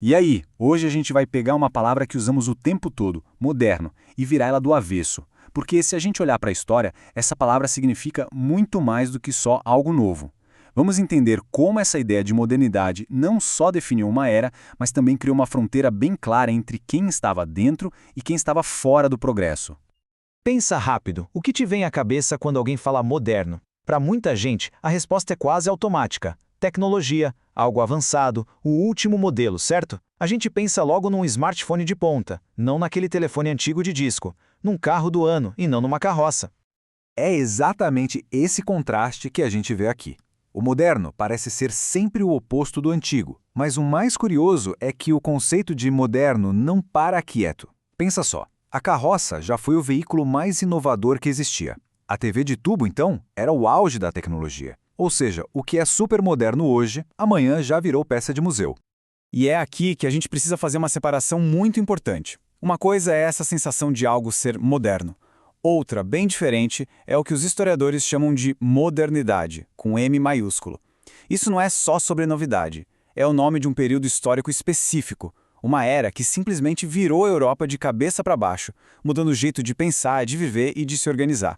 E aí, hoje a gente vai pegar uma palavra que usamos o tempo todo, moderno, e virar ela do avesso. Porque se a gente olhar para a história, essa palavra significa muito mais do que só algo novo. Vamos entender como essa ideia de modernidade não só definiu uma era, mas também criou uma fronteira bem clara entre quem estava dentro e quem estava fora do progresso. Pensa rápido, o que te vem à cabeça quando alguém fala moderno? Para muita gente, a resposta é quase automática. Tecnologia, algo avançado, o último modelo, certo? A gente pensa logo num smartphone de ponta, não naquele telefone antigo de disco, num carro do ano e não numa carroça. É exatamente esse contraste que a gente vê aqui. O moderno parece ser sempre o oposto do antigo, mas o mais curioso é que o conceito de moderno não para quieto. Pensa só, a carroça já foi o veículo mais inovador que existia. A TV de tubo, então, era o auge da tecnologia. Ou seja, o que é super moderno hoje, amanhã já virou peça de museu. E é aqui que a gente precisa fazer uma separação muito importante. Uma coisa é essa sensação de algo ser moderno. Outra, bem diferente, é o que os historiadores chamam de modernidade, com M maiúsculo. Isso não é só sobre novidade, é o nome de um período histórico específico, uma era que simplesmente virou a Europa de cabeça para baixo, mudando o jeito de pensar, de viver e de se organizar.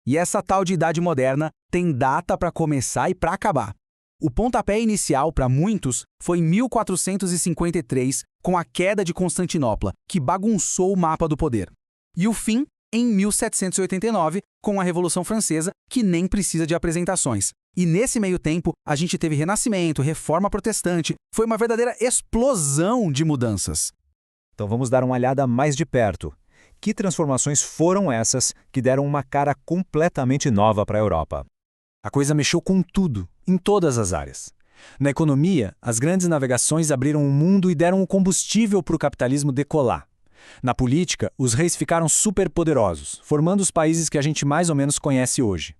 E essa tal de Idade Moderna tem data para começar e para acabar. O pontapé inicial para muitos foi em 1453, com a queda de Constantinopla, que bagunçou o mapa do poder. E o fim em 1789, com a Revolução Francesa, que nem precisa de apresentações. E nesse meio tempo, a gente teve Renascimento, Reforma Protestante, foi uma verdadeira explosão de mudanças. Então vamos dar uma olhada mais de perto. Que transformações foram essas que deram uma cara completamente nova para a Europa? A coisa mexeu com tudo, em todas as áreas. Na economia, as grandes navegações abriram o mundo e deram o combustível para o capitalismo decolar. Na política, os reis ficaram superpoderosos, formando os países que a gente mais ou menos conhece hoje.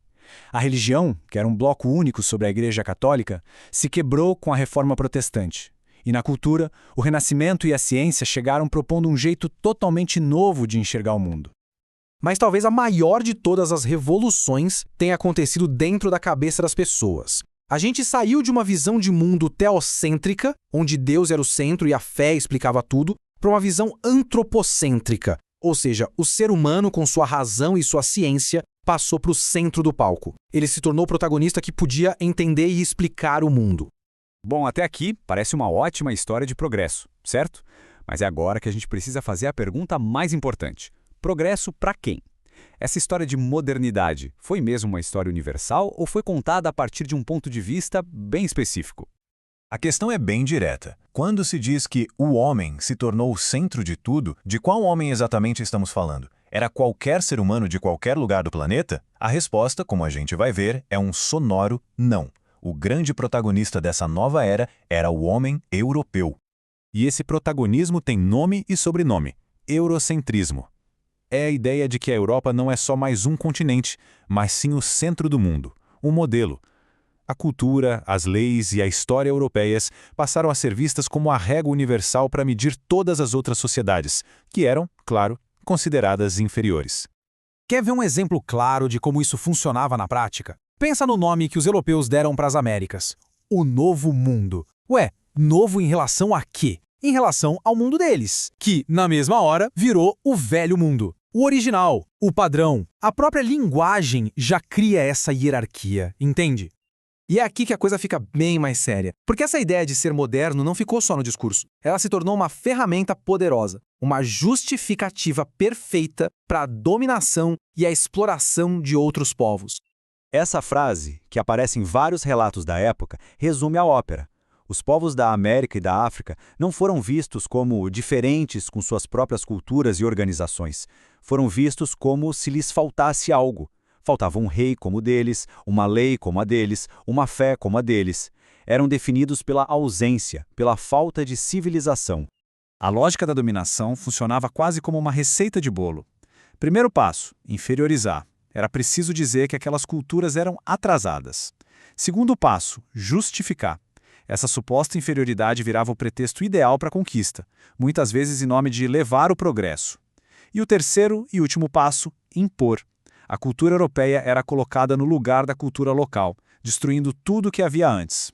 A religião, que era um bloco único sobre a Igreja Católica, se quebrou com a Reforma Protestante. E na cultura, o Renascimento e a ciência chegaram propondo um jeito totalmente novo de enxergar o mundo. Mas talvez a maior de todas as revoluções tenha acontecido dentro da cabeça das pessoas. A gente saiu de uma visão de mundo teocêntrica, onde Deus era o centro e a fé explicava tudo, para uma visão antropocêntrica, ou seja, o ser humano com sua razão e sua ciência passou para o centro do palco. Ele se tornou o protagonista que podia entender e explicar o mundo. Bom, até aqui parece uma ótima história de progresso, certo? Mas é agora que a gente precisa fazer a pergunta mais importante. Progresso para quem? Essa história de modernidade foi mesmo uma história universal ou foi contada a partir de um ponto de vista bem específico? A questão é bem direta. Quando se diz que o homem se tornou o centro de tudo, de qual homem exatamente estamos falando? Era qualquer ser humano de qualquer lugar do planeta? A resposta, como a gente vai ver, é um sonoro não. O grande protagonista dessa nova era o homem europeu. E esse protagonismo tem nome e sobrenome: eurocentrismo. É a ideia de que a Europa não é só mais um continente, mas sim o centro do mundo, um modelo. A cultura, as leis e a história europeias passaram a ser vistas como a régua universal para medir todas as outras sociedades, que eram, claro, consideradas inferiores. Quer ver um exemplo claro de como isso funcionava na prática? Pensa no nome que os europeus deram para as Américas: o Novo Mundo. Ué, novo em relação a quê? Em relação ao mundo deles, que, na mesma hora, virou o Velho Mundo. O original, o padrão, a própria linguagem já cria essa hierarquia, entende? E é aqui que a coisa fica bem mais séria. Porque essa ideia de ser moderno não ficou só no discurso. Ela se tornou uma ferramenta poderosa, uma justificativa perfeita para a dominação e a exploração de outros povos. Essa frase, que aparece em vários relatos da época, resume a ópera. Os povos da América e da África não foram vistos como diferentes com suas próprias culturas e organizações. Foram vistos como se lhes faltasse algo. Faltava um rei como o deles, uma lei como a deles, uma fé como a deles. Eram definidos pela ausência, pela falta de civilização. A lógica da dominação funcionava quase como uma receita de bolo. Primeiro passo, inferiorizar. Era preciso dizer que aquelas culturas eram atrasadas. Segundo passo, justificar. Essa suposta inferioridade virava o pretexto ideal para a conquista, muitas vezes em nome de levar o progresso. E o terceiro e último passo, impor. A cultura europeia era colocada no lugar da cultura local, destruindo tudo o que havia antes.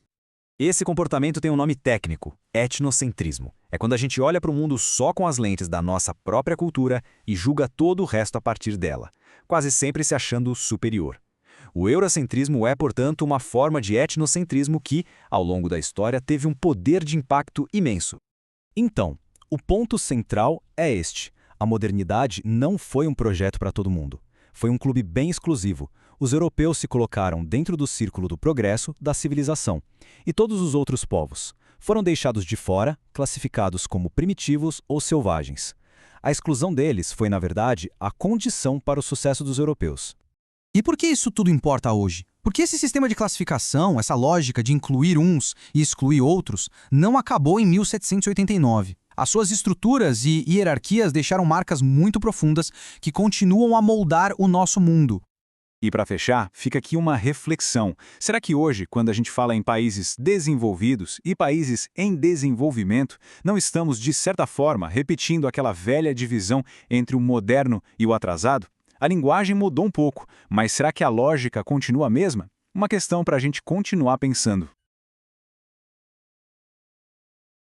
Esse comportamento tem um nome técnico: etnocentrismo. É quando a gente olha para o mundo só com as lentes da nossa própria cultura e julga todo o resto a partir dela, quase sempre se achando superior. O eurocentrismo é, portanto, uma forma de etnocentrismo que, ao longo da história, teve um poder de impacto imenso. Então, o ponto central é este. A modernidade não foi um projeto para todo mundo. Foi um clube bem exclusivo. Os europeus se colocaram dentro do círculo do progresso, da civilização. E todos os outros povos foram deixados de fora, classificados como primitivos ou selvagens. A exclusão deles foi, na verdade, a condição para o sucesso dos europeus. E por que isso tudo importa hoje? Por que esse sistema de classificação, essa lógica de incluir uns e excluir outros, não acabou em 1789? As suas estruturas e hierarquias deixaram marcas muito profundas que continuam a moldar o nosso mundo. E para fechar, fica aqui uma reflexão. Será que hoje, quando a gente fala em países desenvolvidos e países em desenvolvimento, não estamos, de certa forma, repetindo aquela velha divisão entre o moderno e o atrasado? A linguagem mudou um pouco, mas será que a lógica continua a mesma? Uma questão para a gente continuar pensando.